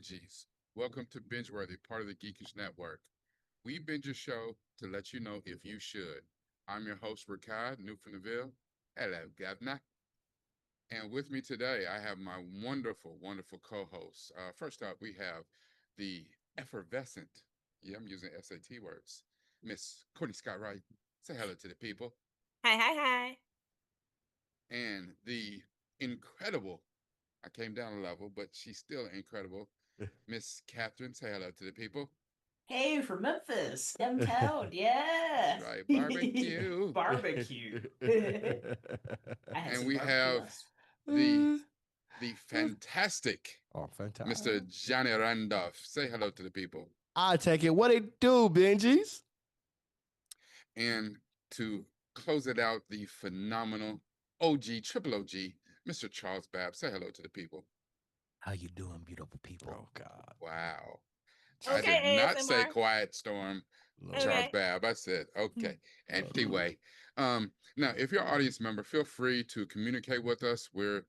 binges. Welcome to BingeWorthy, part of the Geekish Network. We binge a show to let you know if you should. I'm your host, Ricard Newfoundville. Hello, Governor. And with me today, I have my wonderful, wonderful co-hosts. First up, we have the effervescent, yeah, I'm using SAT words, Miss Courtney Scott Wright. Say hello to the people. Hi, hi, hi. And the incredible, I came down a level, but she's still incredible, Miss Catherine. Say hello to the people. Hey, from Memphis, downtown, That's yeah. right, barbecue. Barbecue. I had And some we barbecue have last. the the fantastic Oh, fantastic. Mr. Johnny Randolph. Say hello to the people. I take it. What it do, Benjis? And to close it out, the phenomenal OG, triple OG, Mr. Charles Babb. Say hello to the people. How you doing, beautiful people? Oh God. Wow. I did Okay, not say ASMR. quiet storm, Lord. Charles Okay. Babb. I said, okay. Uh, Anyway, now, if you're an audience member, feel free to communicate with us. We're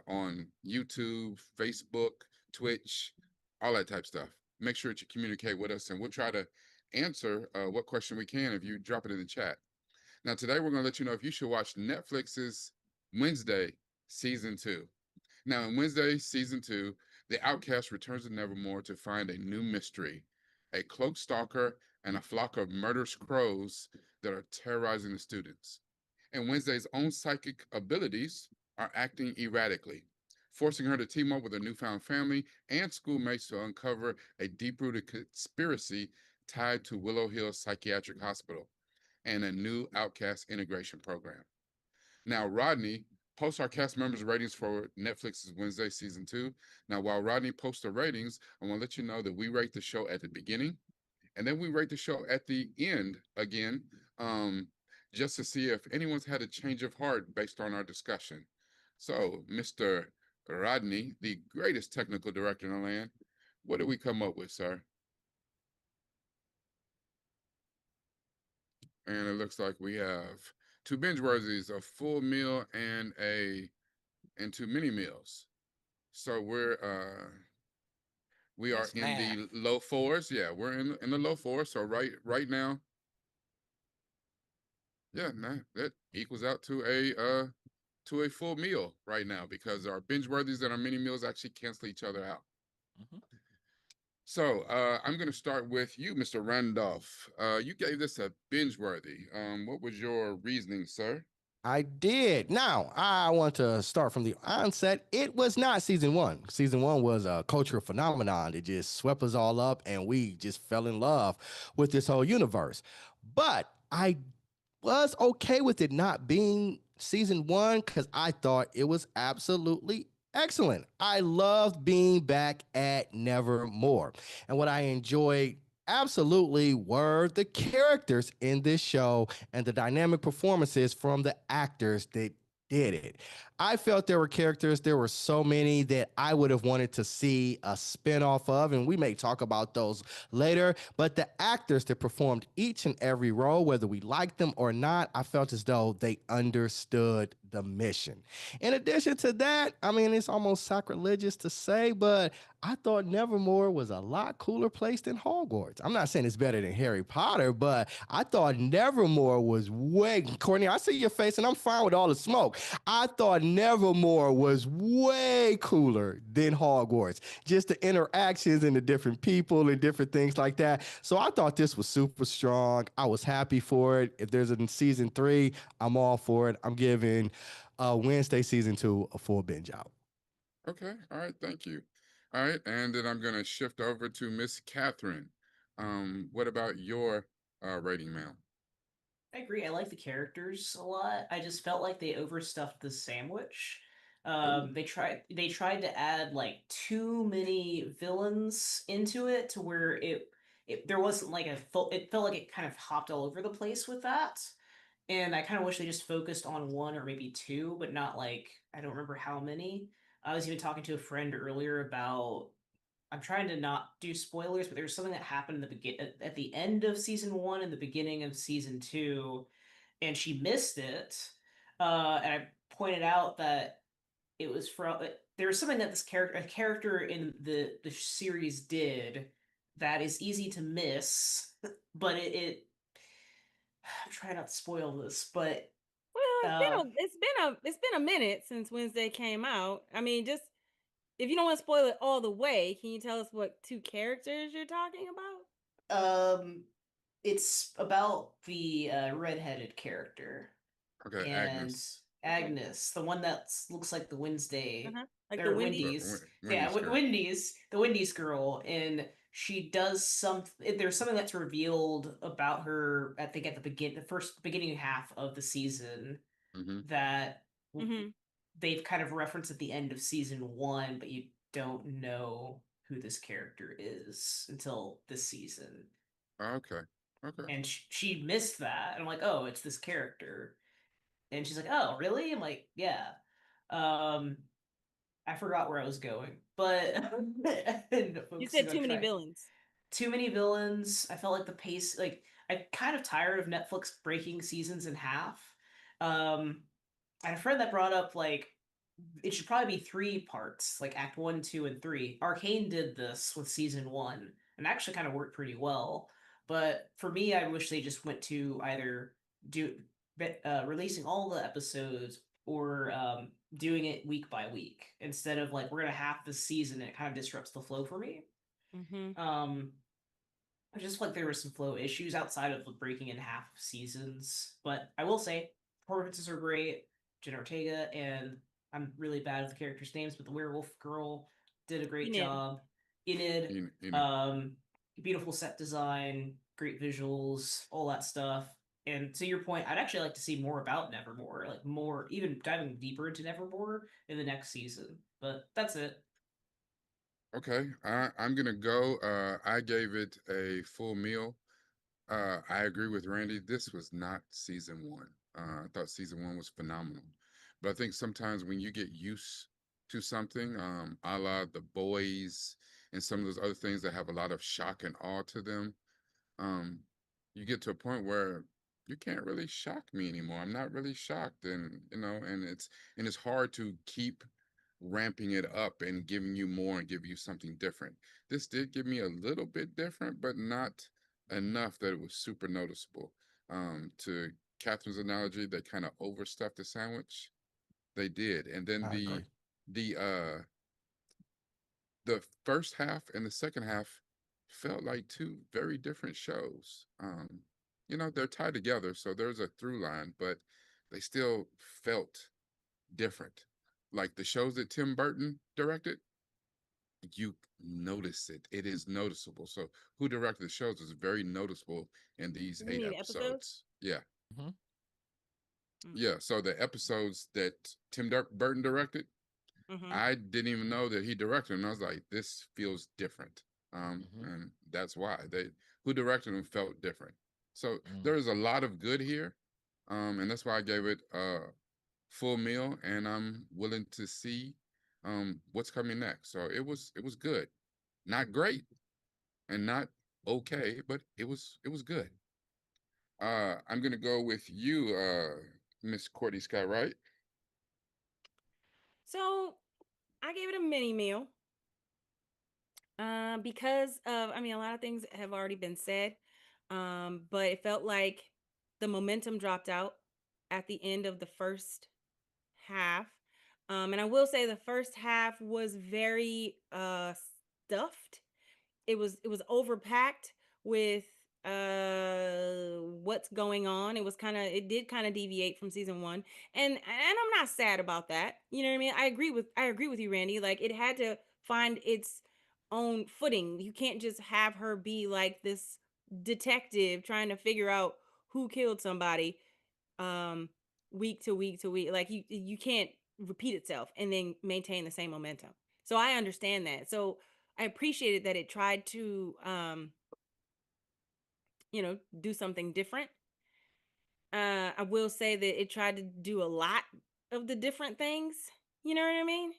on YouTube, Facebook, Twitch, all that type stuff. Make sure that you communicate with us, and we'll try to answer what question we can if you drop it in the chat. Now, today we're going to let you know if you should watch Netflix's Wednesday season 2. Now, in Wednesday season 2, the outcast returns to Nevermore to find a new mystery, a cloaked stalker, and a flock of murderous crows that are terrorizing the students. And Wednesday's own psychic abilities are acting erratically, forcing her to team up with her newfound family and schoolmates to uncover a deep-rooted conspiracy tied to Willow Hill Psychiatric Hospital and a new outcast integration program. Now, Rodney posts our cast members' ratings for Netflix's Wednesday season 2. Now, while Rodney posts the ratings, I want to let you know that we rate the show at the beginning and then we rate the show at the end again, just to see if anyone's had a change of heart based on our discussion. So, Mr. Rodney, the greatest technical director in the land, what did we come up with, sir? And it looks like we have two binge worthies, a full meal and two mini meals. So we are Yes, in ma'am. the low fours. Yeah, we're in the low fours. So right now, yeah, nah, that equals out to a full meal right now because our binge worthies and our mini meals actually cancel each other out. Mhm. So I'm going to start with you, Mr. Randolph. You gave this a binge worthy. What was your reasoning, sir? I did. Now, I want to start from the onset. It was not season one. Season one was a cultural phenomenon that just swept us all up, and we just fell in love with this whole universe. But I was okay with it not being season one because I thought it was absolutely excellent. I loved being back at Nevermore. And what I enjoyed absolutely were the characters in this show and the dynamic performances from the actors that did it. I felt there were characters, there were so many that I would have wanted to see a spinoff of, and we may talk about those later. But the actors that performed each and every role, whether we liked them or not, I felt as though they understood the mission. In addition to that, I mean, it's almost sacrilegious to say, but I thought Nevermore was a lot cooler place than Hogwarts. I'm not saying it's better than Harry Potter, but I thought Nevermore was way, Courtney, I see your face and I'm fine with all the smoke. I thought Nevermore was way cooler than Hogwarts. Just the interactions and the different people and different things like that. So I thought this was super strong. I was happy for it. If there's a season 3, I'm all for it. I'm giving Wednesday season 2 a full binge out. Okay, all right, thank you. All right, and then I'm going to shift over to Miss Catherine. What about your rating, ma'am? I agree. I like the characters a lot. I just felt like they overstuffed the sandwich. Oh, They tried to add like too many villains into it to where it there wasn't like a full. It felt like it kind of hopped all over the place with that. And I kind of wish they just focused on one or maybe two, but not like I don't remember how many. I was even talking to a friend earlier about I'm trying to not do spoilers, but there was something that happened at the end of season one and the beginning of season two, and she missed it. And I pointed out that it was from there's something that a character in the series did that is easy to miss, but I'm trying not to spoil this, but Well, uh it's been a minute since Wednesday came out. I mean, just if you don't want to spoil it all the way, can you tell us what two characters you're talking about? um it's about the redheaded character Okay, and Agnes, Agnes, the one that looks like the Wednesday Like the or Wendy. Wendy's. Yeah, Wendy's girl. The Wendy's girl, and she does something. There's something that's revealed about her. I think at the beginning half of the season Mm-hmm. that Mm-hmm. they've kind of referenced at the end of season one, but you don't know who this character is until this season. Okay. Okay. And she missed that. And I'm like, oh, it's this character. And she's like, oh, really? I'm like, yeah. Um, I forgot where I was going, but You focusing said on too many trying. villains. Too many villains. I felt like the pace, like I'm kind of tired of Netflix breaking seasons in half. Um, I had a friend that brought up like it should probably be three parts, like Act One, Two, and Three. Arcane did this with season one, and actually kind of worked pretty well. But for me, I wish they just went to either do releasing all the episodes or doing it week by week instead of like we're gonna half the season. And it kind of disrupts the flow for me. Mm-hmm. I just felt like there were some flow issues outside of the breaking in half seasons. But I will say, performances are great. Jen Ortega and I'm really bad with the characters' names, but the werewolf girl did a great Enid. job. Enid, Enid. beautiful set design, great visuals, all that stuff. And to your point, I'd actually like to see more about Nevermore, like more, even diving deeper into Nevermore in the next season. But that's it. Okay, I'm gonna go. I gave it a full meal. I agree with Randy. This was not season one. I thought season one was phenomenal, but I think sometimes when you get used to something, a la The Boys and some of those other things that have a lot of shock and awe to them, um, you get to a point where you can't really shock me anymore. I'm not really shocked, and it's hard to keep ramping it up and giving you more and give you something different. This did give me a little bit different, but not enough that it was super noticeable. To Catherine's analogy, they kind of overstuffed the sandwich. They did, and then I agree. the uh the first half and the second half felt like two very different shows. They're tied together, so there's a through line, but they still felt different. Like the shows that Tim Burton directed, you notice it. It is noticeable. So who directed the shows is very noticeable in these You eight mean episodes? episodes. Yeah. Mhm. Yeah. So the episodes that Burton directed, Mm-hmm. I didn't even know that he directed them. I was like, this feels different. Mhm. And that's why they who directed them felt different. So Mm. there's a lot of good here. And that's why I gave it full meal, and I'm willing to see what's coming next. So it was good. Not great and not okay, but it was good. I'm gonna go with you, Miss Courtney Scott, right? So I gave it a mini meal. Because of, I mean, a lot of things have already been said. But it felt like the momentum dropped out at the end of the first half. And I will say the first half was very stuffed. It was overpacked with what's going on. It did kind of deviate from season 1. And I'm not sad about that. You know what I mean? I agree with you, Randy. Like, it had to find its own footing. You can't just have her be like this detective trying to figure out who killed somebody um week to week to week. Like, you can't repeat itself and then maintain the same momentum. So I understand that. So I appreciated that it tried to do something different. I will say that it tried to do a lot of the different things. You know what I mean?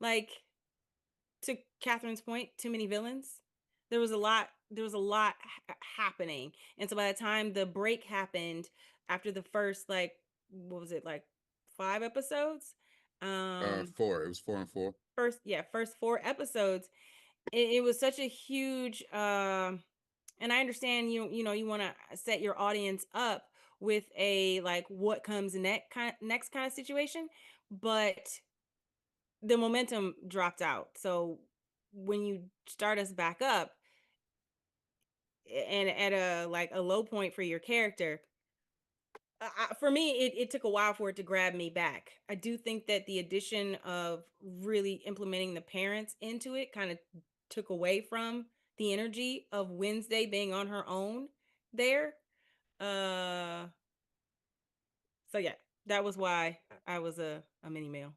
Like, to Catherine's point, too many villains. There was a lot happening. And so by the time the break happened after the first, like, what was it, like 5 episodes? Four. It was 4 and 4. First 4 episodes. It was such a huge and I understand you want to set your audience up with a like what comes next kind of situation, but the momentum dropped out. So when you start us back up and at a like a low point for your character, for me, it took a while for it to grab me back. I do think that the addition of really implementing the parents into it kind of took away from the energy of Wednesday being on her own there. Uh, so yeah, that was why I was a mini male.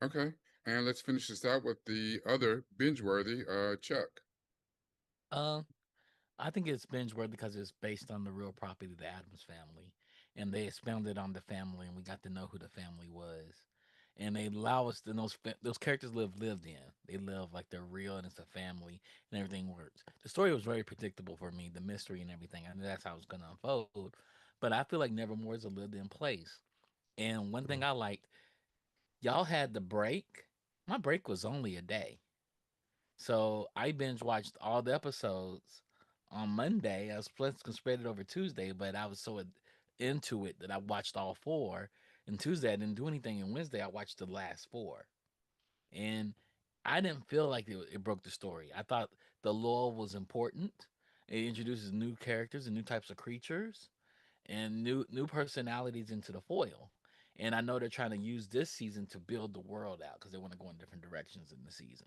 Okay. And let's finish this out with the other binge worthy, Chuck. Um, I think it's binge worthy because it's based on the real property of the Adams family, and they expounded on the family, and we got to know who the family was, and they allow us to those characters lived in. They live like they're real, and it's a family, and everything works. The story was very predictable for me, the mystery and everything. I knew that's how it was gonna unfold, but I feel like Nevermore is a lived in place. And one thing I liked, y'all had the break. My break was only a day. So I binge watched all the episodes on Monday. I was planning to spread it over Tuesday, but I was so into it that I watched all four. And Tuesday I didn't do anything, and Wednesday I watched the last four. And I didn't feel like it broke the story. I thought the lore was important. It introduces new characters and new types of creatures and new personalities into the foil. And I know they're trying to use this season to build the world out because they want to go in different directions in the season.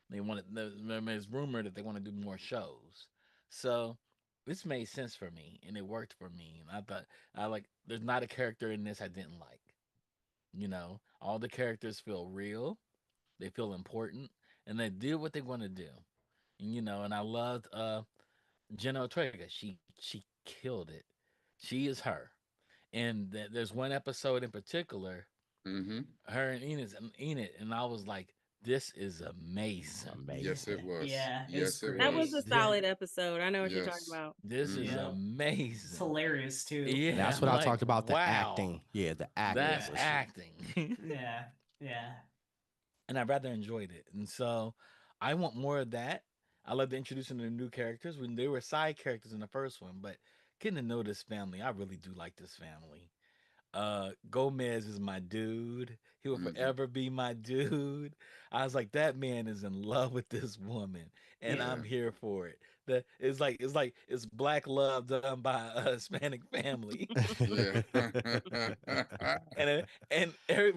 There's rumor that they want to do more shows. So this made sense for me and it worked for me. And I thought I like there's not a character in this I didn't like. All the characters feel real, they feel important, and they do what they want to do. And I loved Jenna Ortega. She killed it. She is her. And there's one episode in particular, Mm-hmm. her and Enid, and I was like, this is amazing. Yes, it Amazing. was. Yeah, it's Yes, it That great. was was. a solid episode. I know what you're talking Yes. about. This is Mm-hmm. Yeah, it's amazing. hilarious too. Yeah, That's I'm what I like, talked about, the wow, acting. Yeah, the acting that's Yeah, was acting. yeah, yeah. And I rather enjoyed it. And so I want more of that. I love the introducing the new characters when they were side characters in the first one, but getting to know this family, I really do like this family. Gomez is my dude. He will Mm-hmm. forever be my dude. I was like, that man is in love with this woman, and It Yeah. I'm here for it. It's black love done by a Hispanic family, Yeah.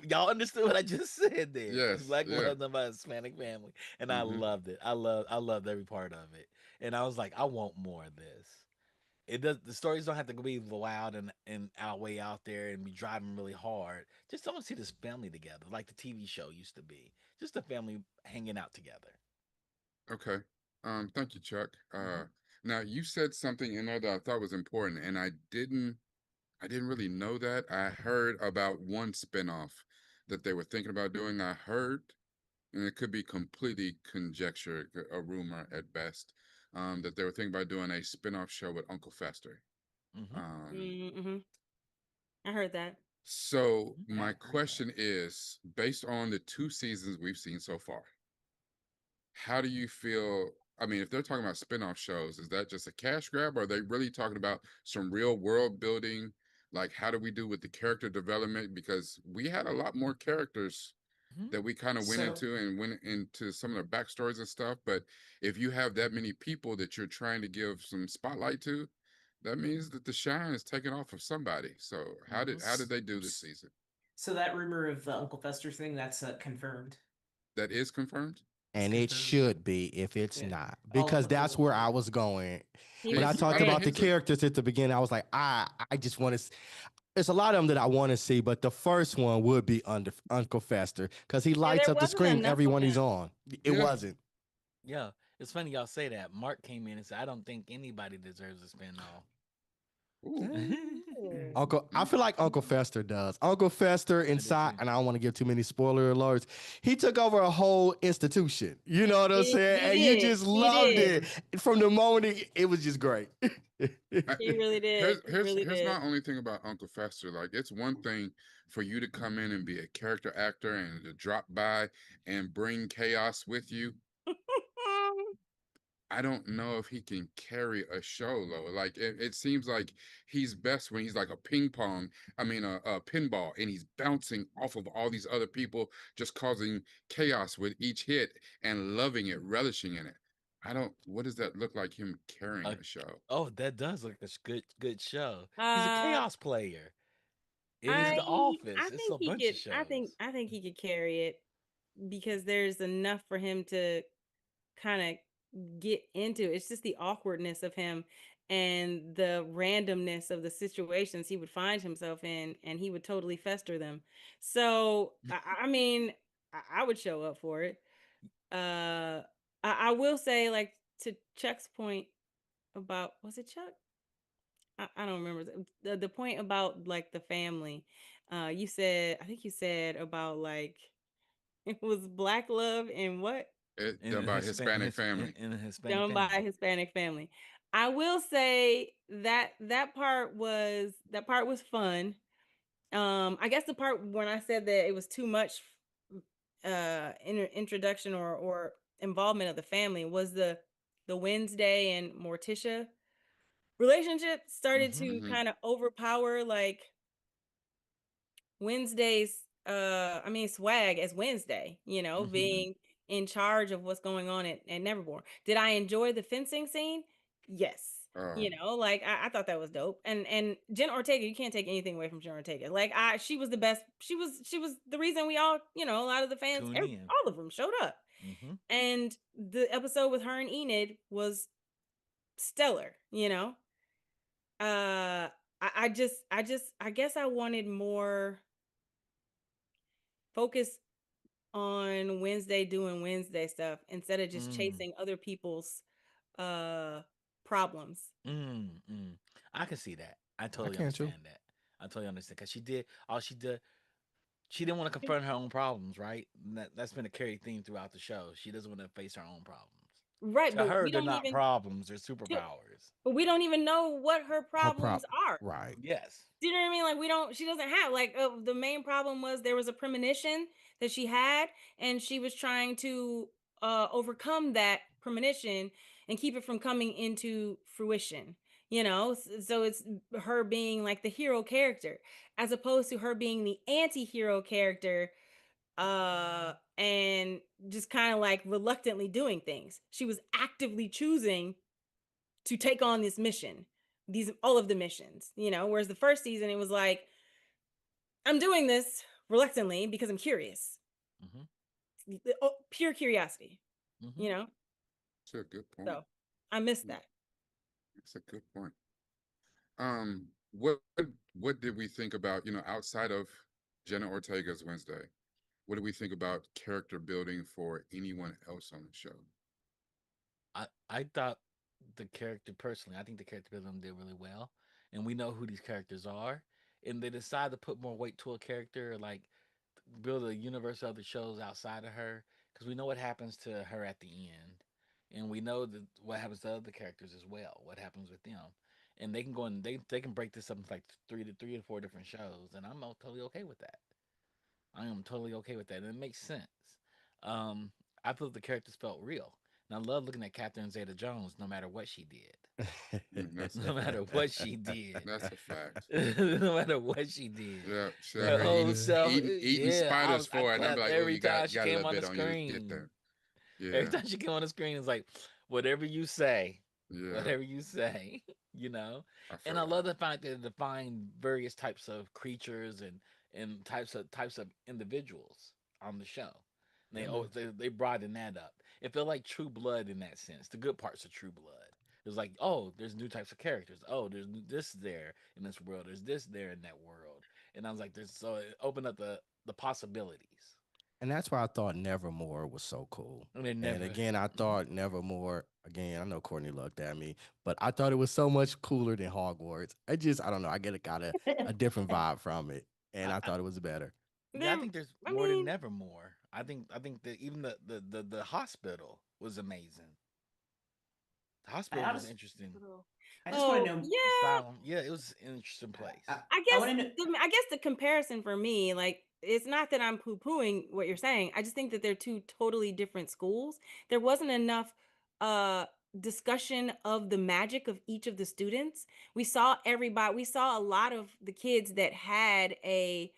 y'all understood what I just said there. It's Yes. black Yeah. love done by a Hispanic family, and I Mm-hmm. loved it. I loved every part of it, and I was like, I want more of this. The stories don't have to be wild and out way out there and be driving really hard. Just don't see this family together like the TV show used to be. Just a family hanging out together. Okay. Thank you, Chuck. Hmm. Now you said something in there that I thought was important, and I didn't really know that. I heard about one spinoff that they were thinking about doing. I heard, and it could be completely conjecture, a rumor at best, that they were thinking about doing a spinoff show with Uncle Fester. Hmm. Um, Mm-hmm. I heard that. so yeah, my I've heard that. question is, based on the 2 seasons we've seen so far, how do you feel? I mean, if they're talking about spin-off shows, is that just a cash grab? Or are they really talking about some real world building? Like, how do we do with the character development? Because we had a lot more characters Hmm. that we kind of went So into and went into some of the backstories and stuff. But if you have that many people that you're trying to give some spotlight to, that means that the shine is taken off of somebody. So Hmm. how did s- they do this s- season? so that rumor of the Uncle Fester thing, that's confirmed. That is confirmed? It's and it confirmed. should be if it's Yeah, not, I'll because put the that's link where in I it. was going. He When was I Hints. I talked mean, about the ready. hints are characters at the beginning, I was like, I just want to. There's a lot of them that I want to see, but the first one would be under Uncle Fester because he Yeah, lights there up the wasn't screen enough every of one he's him. on. It yeah. wasn't. Yeah, it's funny y'all say that. Mark came in and said, I don't think anybody deserves a spinoff. Ooh. Ooh. Uncle, I Mm. feel like Uncle Fester does. Uncle Fester I do inside, too. and I don't want to give too many spoiler alerts. He took over a whole institution. You know what I'm saying? He And you did. just He loved did. it from the moment it was just great. I- He really did. He really here's did. my only thing about Uncle Fester. Like, it's one thing for you to come in and be a character actor and to drop by and bring chaos with you. I don't know if he can carry a show though. Like, it seems like he's best when he's like a ping pong, a pinball, and he's bouncing off of all these other people, just causing chaos with each hit and loving it, relishing in it. I don't. What does that look like him carrying Uh, a show? oh, that does look like a good show. He's a uh, chaos player. It is I The Office. I It's think a he bunch of could. shows. I think he could carry it because there's enough for him to kind of get into. It's just the awkwardness of him and the randomness of the situations he would find himself in, and he would totally fester them. So I mean, I would show up for it. I will say, like, to Chuck's point about, was it Chuck? I don't remember the point about like the family. You said, I think you said about like it was black love and what It In done a by a Hispanic family. in a Hispanic done by a family. Hispanic family. I will say that that part was fun. I guess the part when I said that it was too much introduction or involvement of the family was the Wednesday and Morticia relationship started Mm-hmm. to Hmm. kind of overpower like Wednesday's swag as Wednesday, Mm-hmm. being in charge of what's going on at Nevermore. Did I enjoy the fencing scene? Yes. Oh, Like I thought that was dope. And Jen Ortega, you can't take anything away from Jen Ortega. Like she was the best. She was the reason we all, a lot of the fans, Tune in. all of them showed up. Mm-hmm. And the episode with her and Enid was stellar. I guess I wanted more focus on Wednesday doing Wednesday stuff instead of just Mm. chasing other people's uh problems. Mm. Mm. I can see that. I I totally can too. understand that. I totally understand because she did all she did. She didn't want to confront her own problems, right? And that's been a carry theme throughout the show. She doesn't want to face her own problems. Right, To but her, they're not problems; they're do- superpowers. we don't even know what her Her problems prop. are. Right. Yes. Do you know what I mean? Like we don't she doesn't have like the main problem was there was a premonition that she had and she was trying to overcome that premonition and keep it from coming into fruition. So it's her being like the hero character as opposed to her being the anti-hero character and just kind of like reluctantly doing things. She was actively choosing to take on this mission, these all of the missions, whereas the first season it was like I'm doing this reluctantly because I'm curious. Mm-hmm. Pure curiosity, Mm-hmm. you know? that's a good point. So I missed Mm, that. that's a good point. What did we think about, outside of Jenna Ortega's Wednesday? What do we think about character building for anyone else on the show? I thought the character personally, I think the character building did really well, and we know who these characters are, and they decide to put more weight to a character, like build a universe of the shows outside of her, because we know what happens to her at the end, and we know that what happens to other characters as well, what happens with them, and they can go and they can break this up into like three to four different shows, and I'm totally okay with that. I am totally okay with that, and it makes sense. Um, I thought the characters felt real, and I love looking at Catherine Zeta-Jones, no matter what she did, Mm, no matter what she did, that's a fact. no matter what she did. Yeah, she out Her here old Uh, self, eating yeah, spiders I for it, and I'm clapped like, oh, every you time got she got a came little on the bit on you. Get screen. there. Every Yeah, time she came on the screen, it's like, whatever you say, yeah. whatever you say, you know. I And feel I that. love the fact that they define various types of creatures and types of individuals on the show. And yeah, man. they broaden that up. It felt like True Blood in that sense. The good parts of True Blood. It was like, oh, there's new types of characters. Oh, there's this there in this world. There's this there in that world. And I was like, there's so it opened up the possibilities. And that's why I thought Nevermore was so cool. And they And never. again, I thought Nevermore, again, I know Courtney looked at me, but I thought it was so much cooler than Hogwarts. I don't know, got a different vibe from it. And I, I I, thought it was better. yeah, I Then think there's I more than mean, Nevermore. I think that even the hospital was amazing. The I hospital was honest, interesting. oh, I just want oh, to know. yeah. Asylum, yeah, it was an interesting place. I I guess want to know. I guess the comparison for me, like, it's not that I'm poo-pooing what you're saying. I just think that they're two totally different schools. There wasn't enough uh discussion of the magic of each of the students. We saw a lot of the kids that had an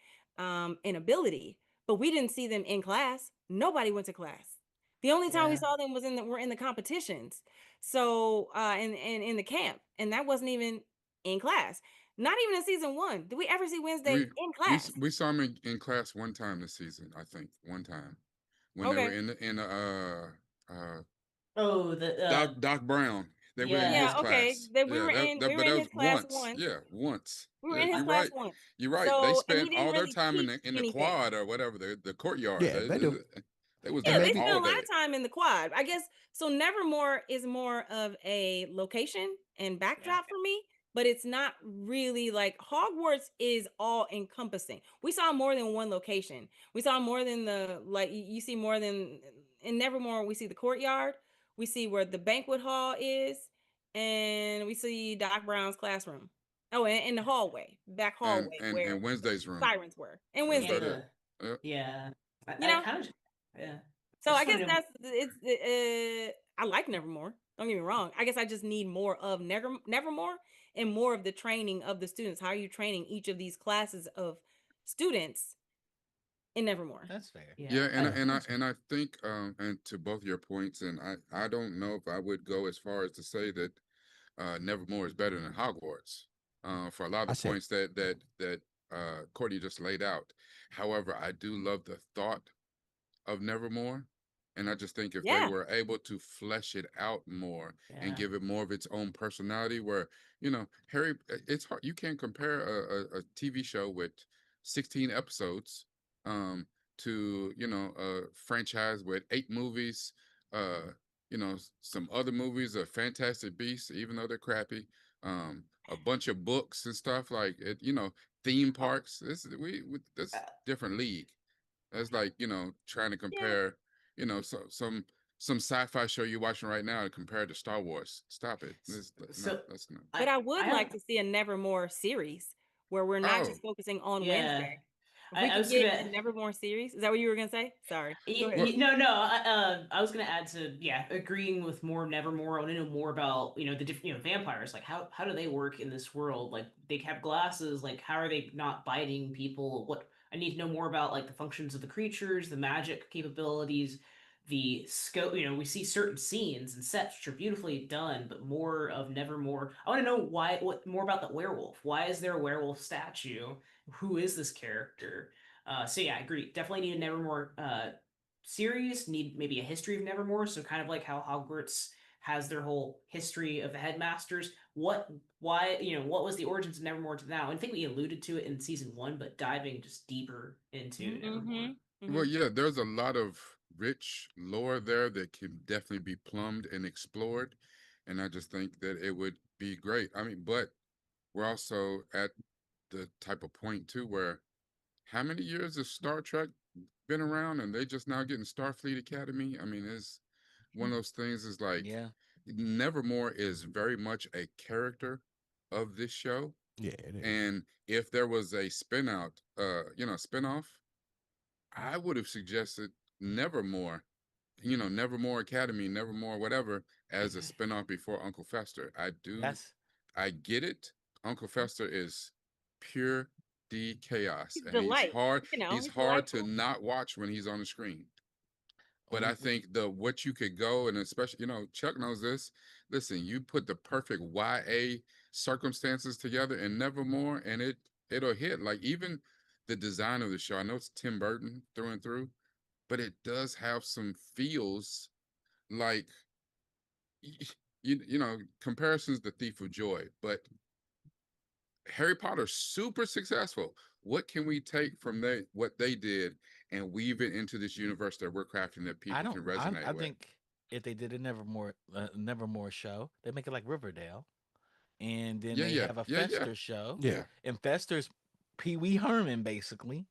ability, but we didn't see them in class. Nobody went to class. The only time we Yeah. saw them was were in the competitions. So in the camp, and that wasn't even in class. Not even in season one. Did we ever see Wednesday We in class? we saw him in class one time this season, I think. One time when they were Okay. uh Oh, the Doc Brown. They were in Yeah, his yeah. okay. class. That Yeah, we that were but that in was his class once. once. Yeah, once. We were Yeah, in his you're class right. once. You're right. They So, and he spent didn't all their really time teach in the anything. quad or whatever, the courtyard. Yeah, they do. They was Yeah, And there they maybe spent a all lot day. of time in the quad. I guess so. Nevermore is more of a location and Yeah. backdrop for me, but it's not really like Hogwarts is all encompassing. We saw more than one location. We saw more than you see more than in Nevermore. We see the courtyard. We see where the banquet hall is, and we see Doc Brown's classroom. Oh, and the hallway, back hallway where And Wednesday's room. sirens were, and That was And Wednesday's about it. room. the Yep. yeah. You I know, kind of yeah. I so I just want guess to know. that's it's I like Nevermore. Don't get me wrong. I guess I just need more of Nevermore and more of the training of the students. How are you training each of these classes of students in Nevermore? That's fair. Yeah, Yeah. and I think and to both your points, and I don't know if I would go as far as to say that Nevermore is better than Hogwarts. For a lot of I the said, points that Courtney just laid out. However, I do love the thought of Nevermore. And I just think if they Yeah. were able to flesh it out more and Yeah. give it more of its own personality, where, Harry, it's hard. You can't compare a TV show with 16 episodes um, to, a franchise with 8 movies, some other movies, a Fantastic Beasts, even though they're crappy, a bunch of books and stuff like it, theme parks. That's different league. That's like, trying to Yeah. compare, some sci-fi show you're watching right now to compare to Star Wars. Stop it. No, So that's not. But I would I like have to see a Nevermore series where we're not Oh, just focusing on yeah. Wednesday. If we I could was get gonna. a Nevermore series, is that what you were gonna say? Sorry. Go ahead. well, No. I was gonna add to agreeing with more Nevermore. I want to know more about the different vampires. Like how do they work in this world? Like they have glasses. Like how are they not biting people? What I need to know more about like the functions of the creatures, the magic capabilities, the scope. We see certain scenes and sets which are beautifully done, but more of Nevermore. I want to know what more about the werewolf. Why is there a werewolf statue? Who is this character? So yeah, I agree. Definitely need a Nevermore series. Need maybe a history of Nevermore. So kind of like how Hogwarts has their whole history of the headmasters. What was the origins of Nevermore to now? And I think we alluded to it in season one, but diving just deeper into Mm-hmm. Nevermore. well, Mm-hmm. yeah, there's a lot of rich lore there that can definitely be plumbed and explored. And I just think that it would be great. I mean, but we're also at the type of point too where how many years has Star Trek been around and they just now getting Starfleet Academy? I mean, it's one of those things is like Yeah. Nevermore is very much a character of this show. yeah, it is. And if there was a spinoff, I would have suggested Nevermore, Nevermore Academy, Nevermore whatever, as a spinoff before Uncle Fester. That's I get it. Uncle Fester is pure D chaos, He's and delight. he's He's hard to delightful. not watch when he's on the screen. But I we think the what you could go, and especially, Chuck knows this. Listen, you put the perfect YA circumstances together and Nevermore, and it'll hit. Like even the design of the show. I know it's Tim Burton through and through, but it does have some feels like comparisons to Thief of Joy, but Harry Potter super successful. What can we take from what they did and weave it into this universe that we're crafting that I people don't. can resonate I with. think if they did a Nevermore show, they make it like Riverdale, and then Yeah, they yeah, have a yeah, yeah, Fester show, Yeah. yeah. and Fester's Pee Wee Herman basically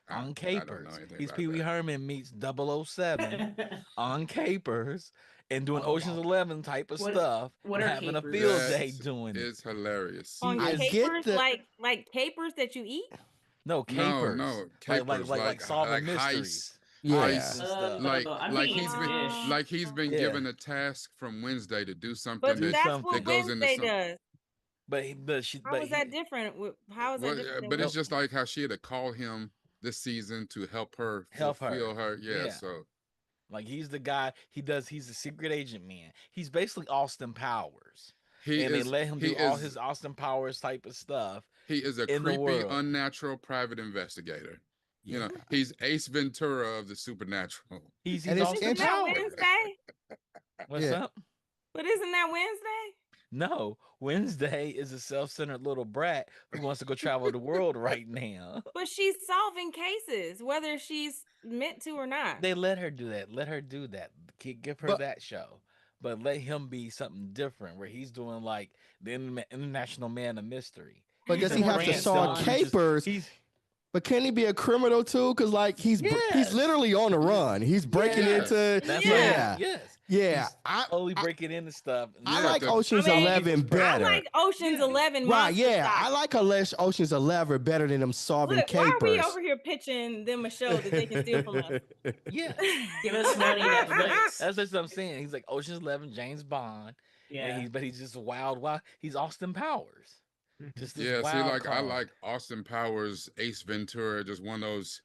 I, on I don't know Capers. anything He's about Pee Wee that. Herman meets 007 on Capers and doing Oh, Ocean's wow. 11 type of What stuff what and are having a capers? field That day doing it. is hilarious. He On I is get capers, the like capers that you eat. no No, Capers, no, capers like like solving heist, mysteries, yeah. heists heist. and stuff. I'm Like thinking he's been Dish. Uh, like he's been Yeah, given a task from Wednesday to do something but do that's that what something. goes into Wednesday some. does. How But is that he different? How is that Well, different than but it's no just Wednesday? like how she had to call him this season to help her help fulfill her. her. Yeah, Yeah. so Like he's the guy. He's a secret agent man. He's basically Austin Powers, he and they is let him he do all is his Austin Powers type of stuff he is a in the creepy, world. unnatural private investigator. You know, Yeah. he's Ace Ventura of the supernatural. And He's it's Austin Isn't that interesting. Powers. Wednesday? What's Yeah. up? But isn't that Wednesday? No, Wednesday is a self-centered little brat who wants to go travel the world right now. But she's solving cases, whether she's meant to or not. They let her do that. Let her do that. Give her But that show. But let him be something different where he's doing like the international man of mystery. but does he Because have to Grant solve Stone, capers? he's But can he be a criminal too? Because like he's yes. literally on the run. He's breaking Yes. into That's Yeah. right. Yes. yeah. He's slowly breaking into stuff. And I Yeah, like to Ocean's I mean, 11 People's I better. like Ocean's Yeah. 11 Right? Monster Yeah, I Side. like Ocean's 11 better than them solving Look, why are we capers. over here pitching them a show that they can steal from us? Yeah. Give us money, Netflix. That's what I'm saying. He's like Ocean's 11, James Bond. Yeah. And he's just wild. He's Austin Powers. Just this yeah. See, wild like I card. like Austin Powers, Ace Ventura, just one of those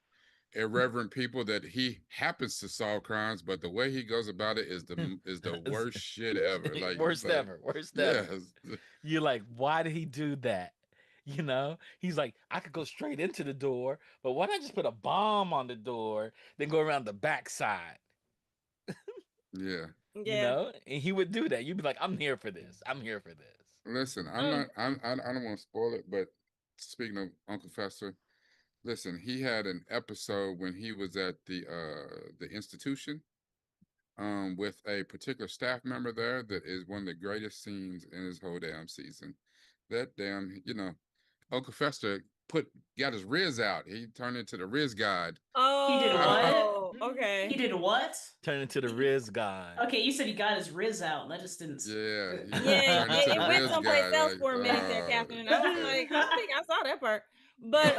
irreverent people that he happens to solve crimes, but the way he goes about it is the worst shit ever. Like, Worst like ever. Worst yes, ever. You're like, why did he do that? You know, he's like, I could go straight into the door, but why not just put a bomb on the door, then go around the backside? yeah. You Yeah. know, and he would do that. You'd be like, I'm here for this. I'm here for this. Listen, I'm Mm. not. I don't want to spoil it, but speaking of Uncle Fester, listen, he had an episode when he was at the institution with a particular staff member there that is one of the greatest scenes in his whole damn season. That damn, Uncle Fester got his Riz out. He turned into the Riz God. He did what? Oh, He okay. did what? Turn into the Riz guy. Okay, you said he got his Riz out, and that just didn't. Yeah, he Yeah, turned into it the went Riz someplace guy. else Like, for a minute there, Catherine. And I was like, I don't think I saw that part. But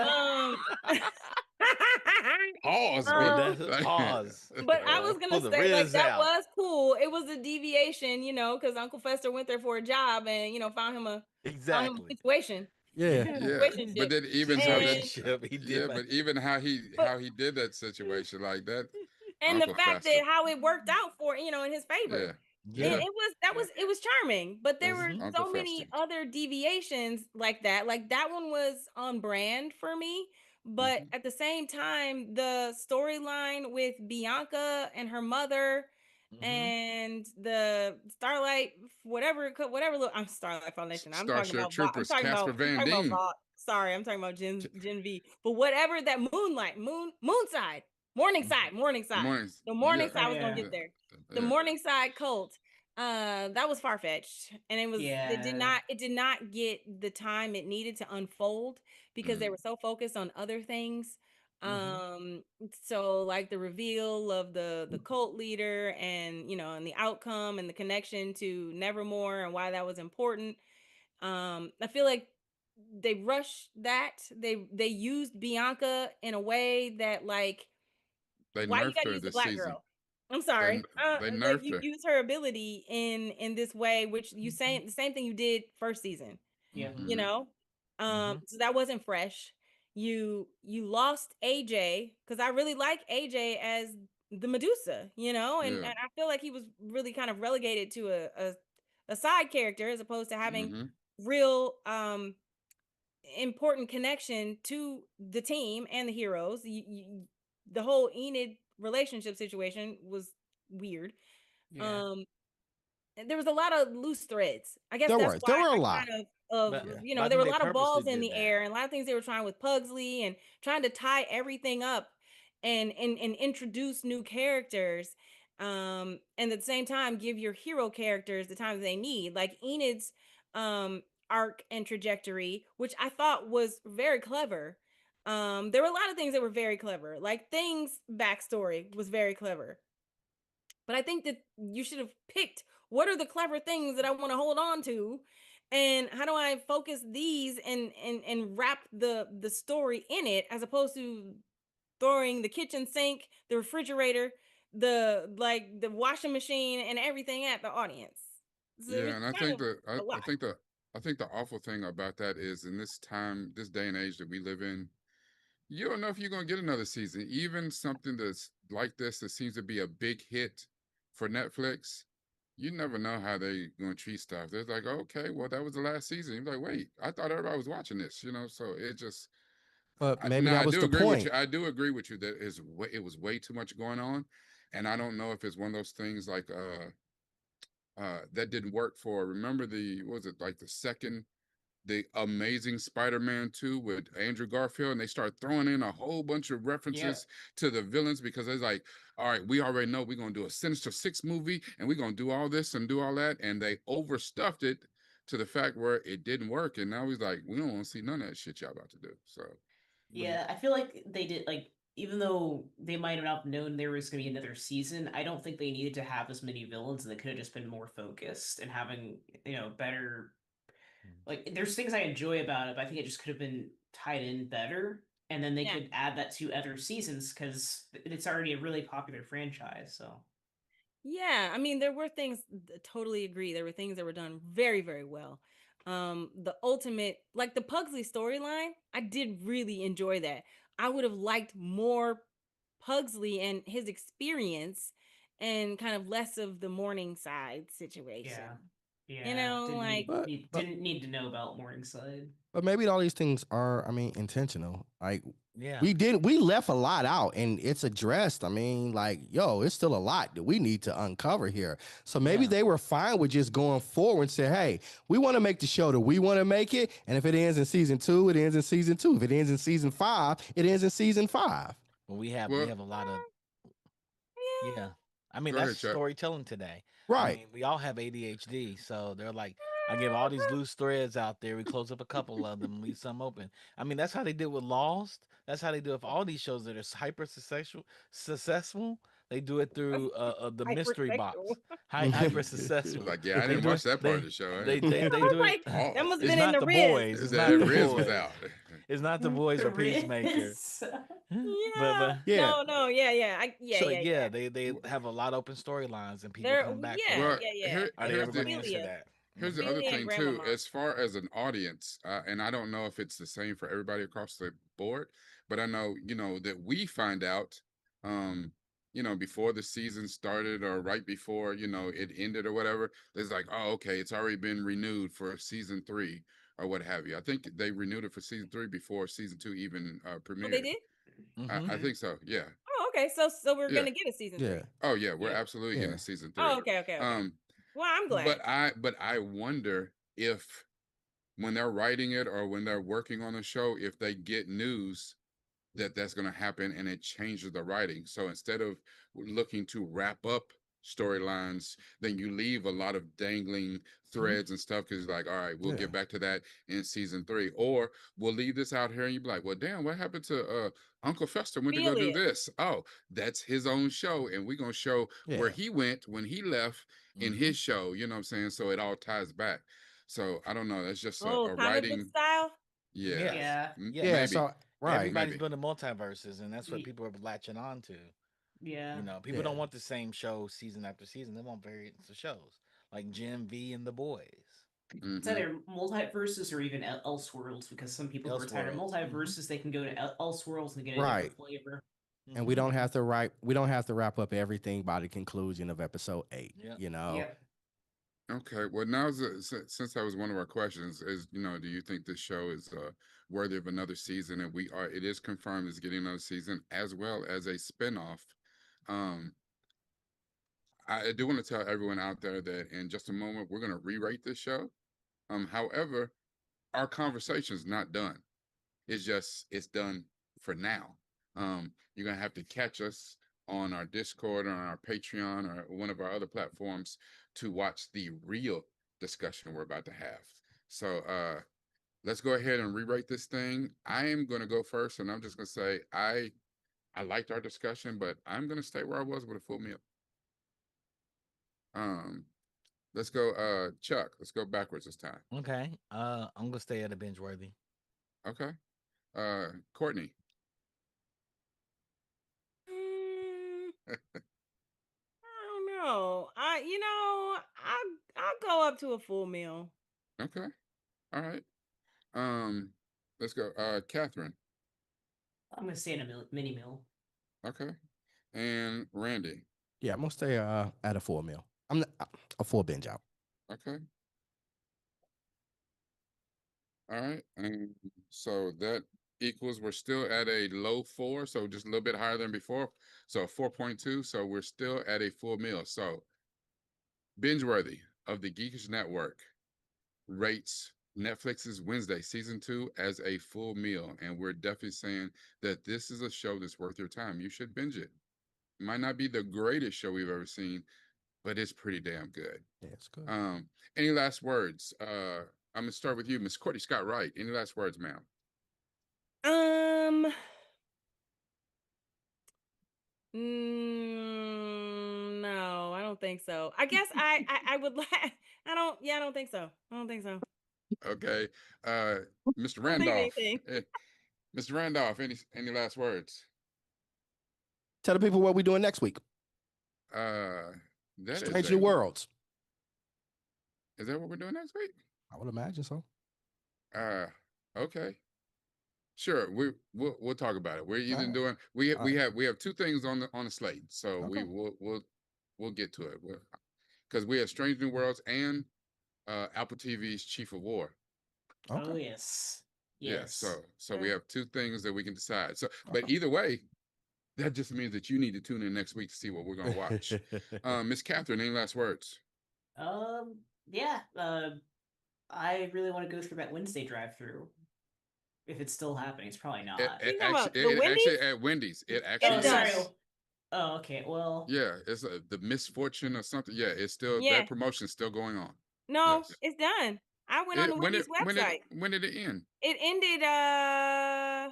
pause, Um, man. That's pause. but I was Pull gonna the say like Riz that out. was cool. It was a deviation, because Uncle Fester went there for a job and found him a Exactly. situation. Yeah. Found a Yeah, situation but ship. then even how that, Situationship. He did. yeah, but even But- how he did that situation like that, And Uncle the fact Fester. that how it worked out for in his favor. Yeah, And yeah, it was charming, but there were Mhm. Uncle so many Fester. other deviations like that. Like that one was on brand for me, but Mhm. at the same time, the storyline with Bianca and her mother Mhm. and the Starlight, whatever. Look, I'm Starlight Foundation. I'm talking Starship about. I'm Troopers, talking Casper about. I'm Van talking about. Dien. Sorry, I'm talking about Gen V. But whatever that Moonside, Morningside. Mornings. The Yeah, Morningside Oh, was gonna yeah. get there. The yeah. Morningside cult. That was far fetched, and it Yeah. did not get the time it needed to unfold because they Mm. were so focused on other things. Mhm. So like the reveal of the cult leader and and the outcome and the connection to Nevermore and why that was important. I feel like they rushed that. They used Bianca in a way that like They why you nerfed gotta her use the this black season. girl? I'm They sorry. they Like nerfed you her. use her ability in this way, which you saying the same thing you did first season. Yeah. Mhm. You Mhm. know, Mhm. so that wasn't fresh. You lost AJ because I really like AJ as the Medusa. And Yeah. I feel like he was really kind of relegated to a side character as opposed to having Mhm. real important connection to the team and the heroes. The whole Enid relationship situation was weird. Yeah. And there was a lot of loose threads. I guess There that's were. why There were a I lot. kind But, of, Yeah. but I there think were a they lot of purposely balls in did the that. air and a lot of things they were trying with Pugsley and trying to tie everything up. and introduce new characters, and at the same time give your hero characters the time that they need, like Enid's arc and trajectory, which I thought was very clever. There were a lot of things that were very clever, like Thing's backstory was very clever, but I think that you should have picked what are the clever things that I want to hold on to, and how do I focus these and wrap the story in it, as opposed to throwing the kitchen sink, the refrigerator, the washing machine, and everything at the audience. So it was Yeah, and I kind think of the a lot. I think the awful thing about that is in this time, this day and age that we live in, you don't know if you're gonna get another season. Even something that's like this that seems to be a big hit for Netflix, you never know how they gonna treat stuff. They're like, okay, well, that was the last season. You're like, wait, I thought everybody was watching this, so it just But maybe now that I was do the agree with you. point. I do agree with you that it was way too much going on. And I don't know if it's one of those things like that didn't work for, remember what was it, like the Amazing Spider-Man 2 with Andrew Garfield, and they start throwing in a whole bunch of Yeah. references to the villains because it's like, all right, we already know we're gonna do a Sinister Six movie and we're gonna do all this and do all that, and they overstuffed it to the fact where it didn't work, and now he's like, we don't want to see none of that shit y'all about to do. So Yeah, I feel like they did like even though they might have not known there was going to be another season, I don't think they needed to have as many villains, and they could have just been more focused and having better. Like, there's things I enjoy about it, but I think it just could have been tied in better, and then they Yeah. could add that to other seasons because it's already a really popular franchise. So Yeah, I mean, there were things, totally agree. There were things that were done very, very well. The ultimate, like the Pugsley storyline, I did really enjoy that. I would have liked more Pugsley and his experience, and kind of less of the Morningside situation. yeah, You yeah, know, like, But but didn't need to know about Morningside. but maybe all these things are, I mean, intentional. Like Yeah. we left a lot out and it's addressed. I mean, like, yo, it's still a lot that we need to uncover here. So maybe Yeah. they were fine with just going forward and say, hey, we want to make the show that we want to make it. And if it ends in season 2, it ends in season 2. If it ends in season 5, it ends in season 5. Well, we well, have a lot of yeah, yeah. I mean, go that's ahead, Chuck. storytelling today. I Right. mean, we all have ADHD, so they're like, I give all these loose threads out there. We close up a couple of them, leave some open. I mean, that's how they did with Lost. That's how they do with all these shows that are hyper successful. They do it through the mystery hypersexual. box. Hyper successful. Like, yeah, I They didn't do watch it. that part of the show. I didn't They I was do it. like, that pause. must have It's been in not the the Riz. boys. It's not The the Riz was boys. out. It's not the boys The or Peacemaker. Riz. But Yeah. Yeah. No, yeah, yeah. so Yeah, yeah, yeah. they have a lot of open storylines, and people There, come back for yeah, Well, that. yeah, yeah. Are they here's ever going to the answer Ophelia. that? here's the other Ophelia and thing too. Grandmama. As far as an audience, and I don't know if it's the same for everybody across the board, but I know that we find out, um, before the season started or right before it ended or whatever. It's like, oh, okay, it's already been renewed for season 3 or what have you. I think they renewed it for season 3 before season 2 even Oh, they premiered. did? I Mm-hmm. think so. Yeah. Oh, okay. So we're Yeah. gonna get a season Yeah. 3. Oh yeah, we're Yep. absolutely getting Yeah. a season 3. Oh, okay, okay, okay. Um, Well, I'm glad. but I wonder if when they're writing it or when they're working on the show, if they get news that that's going to happen and it changes the writing. So instead of looking to wrap up storylines, then you leave a lot of dangling threads and stuff because like, all right, we'll Yeah. get back to that in season 3, or we'll leave this out here and you'd be like, well, damn, what happened to Uncle Fester went to go do Ophelia. this? Oh, that's his own show, and we're gonna show where Yeah. he went when he left in Mm-hmm. his show. You know what I'm saying? So it all ties back. So I don't know. That's just Oh, a comic book writing. style? Yeah, Yes. Yeah, Yes. Yeah. maybe, So, right. Everybody's maybe. building multiverses, and that's what Ye- people are latching on to. yeah. People Yeah. don't want the same show season after season. They want variants of shows like Gen V and The Boys, It's Hmm. either multiverses or even Elseworlds, because some people who are tired of Elseworlds. multiverses, they can go to Elseworlds and get a Right. different flavor. And we Mm-hmm. don't have to wrap up everything by the conclusion of episode 8, Yep. you know. Yep. Okay. Well, now since that was one of our questions, is do you think this show is worthy of another season? And it is confirmed it's getting another season as well as a spinoff. Um, I do want to tell everyone out there that in just a moment we're going to rewrite this show. However, our conversation's not done. It's done for now. You're gonna have to catch us on our Discord or on our Patreon or one of our other platforms to watch the real discussion we're about to have. So let's go ahead and rewrite this thing. I am gonna go first, and I'm just gonna say I liked our discussion, but I'm gonna stay where I was with a full meal. Let's go, Chuck. Let's go backwards this time. Okay. I'm gonna stay at a binge worthy. Okay. Courtney. I don't know. I'll go up to a full meal. Okay. All right. Let's go. Catherine. I'm gonna stay in a mini meal. Okay. And Randy. Yeah, I'm gonna stay at a full meal. I'm not, a full binge out. Okay. All right. And so that equals we're still at a low 4, so just a little bit higher than before. So 4.2. So we're still at a full meal. So BingeWorthy of the Geekish Network rates Netflix's Wednesday season 2 as a full meal. And we're definitely saying that this is a show that's worth your time. You should binge it. It might not be the greatest show we've ever seen, but it's pretty damn good. Yeah, it's good. Any last words? I'm gonna start with you, Miss Courtney Scott Wright. Any last words, ma'am? No, I don't think so. I guess I would like. I don't. Yeah, I don't think so. I don't think so. Okay. Mr. I don't think Randolph. anything. Mr. Randolph, any last words? Tell the people what we're doing next week. That Strange New Worlds. Is that what we're doing next week? I would imagine so. Okay. Sure, we'll talk about it. We're even right. doing we have 2 things on the slate, so Okay. we'll get to it because we have Strange New Worlds and Apple TV's Chief of War. Okay. Oh yes. Yeah, Yes. so we have 2 things that we can decide. So, but either way, that just means that you need to tune in next week to see what we're gonna watch. Miss Catherine, any last words? Yeah. I really want to go through that Wednesday drive-through. If it's still happening, it's probably not. You talking about the Actually Wendy's? at Wendy's. It Oh, actually It's done. sorry. is. Oh, okay. Well, Yeah, it's the misfortune or something. Yeah, it's still Yeah. that promotion's still going on. No, Yes. it's done. I went on the Wendy's website. When did it end? It ended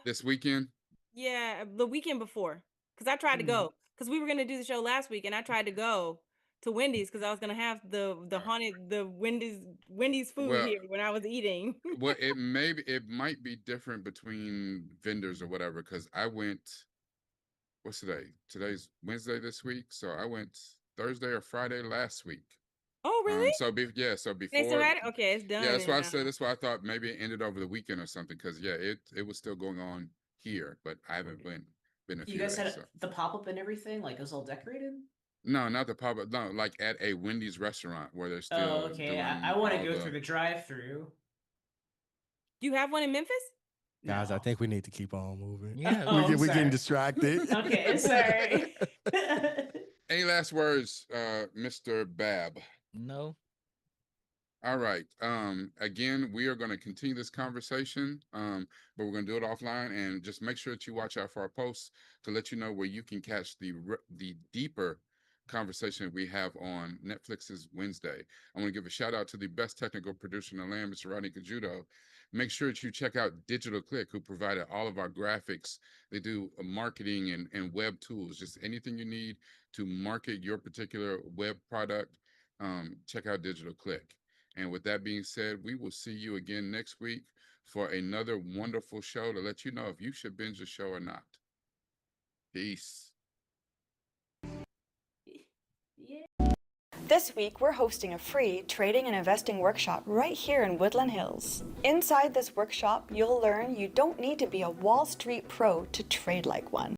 This weekend? yeah, the weekend before. Cuz I tried to go cuz we were going to do the show last week and I tried to go to Wendy's cuz I was going to have the haunted the Wendy's food Well, here when I was eating. well, it might be different between vendors or whatever because I went. What's today? Today's Wednesday this week, so I went Thursday or Friday last week. Oh, really? So They still before. had it? Okay, it's done. Yeah, that's why I now. said. That's why I thought maybe it ended over the weekend or something. Because yeah, it was still going on here, but I haven't been a you few guys days. had So. the pop-up and everything, like it was all decorated. No, not the pop up. No, like at a Wendy's restaurant where they're still. Oh, okay. Doing I want to all go through the drive-through. Do you have one in Memphis? Guys, I No. think we need to keep on moving. Yeah. Oh, we're getting sorry. distracted. Okay, sorry. Any last words, Mr. Bab? No. All right. Again, we are going to continue this conversation, but we're going to do it offline. And just make sure that you watch out for our posts to let you know where you can catch the deeper conversation we have on Netflix's Wednesday. I want to give a shout out to the best technical producer in the land, Mr. Rodney Cajudo. Make sure that you check out Digital Click, who provided all of our graphics. They do marketing and web tools, just anything you need to market your particular web product. Check out Digital Click. And with that being said, we will see you again next week for another wonderful show to let you know if you should binge a show or not. Peace. This week, we're hosting a free trading and investing workshop right here in Woodland Hills. Inside this workshop, you'll learn you don't need to be a Wall Street pro to trade like one.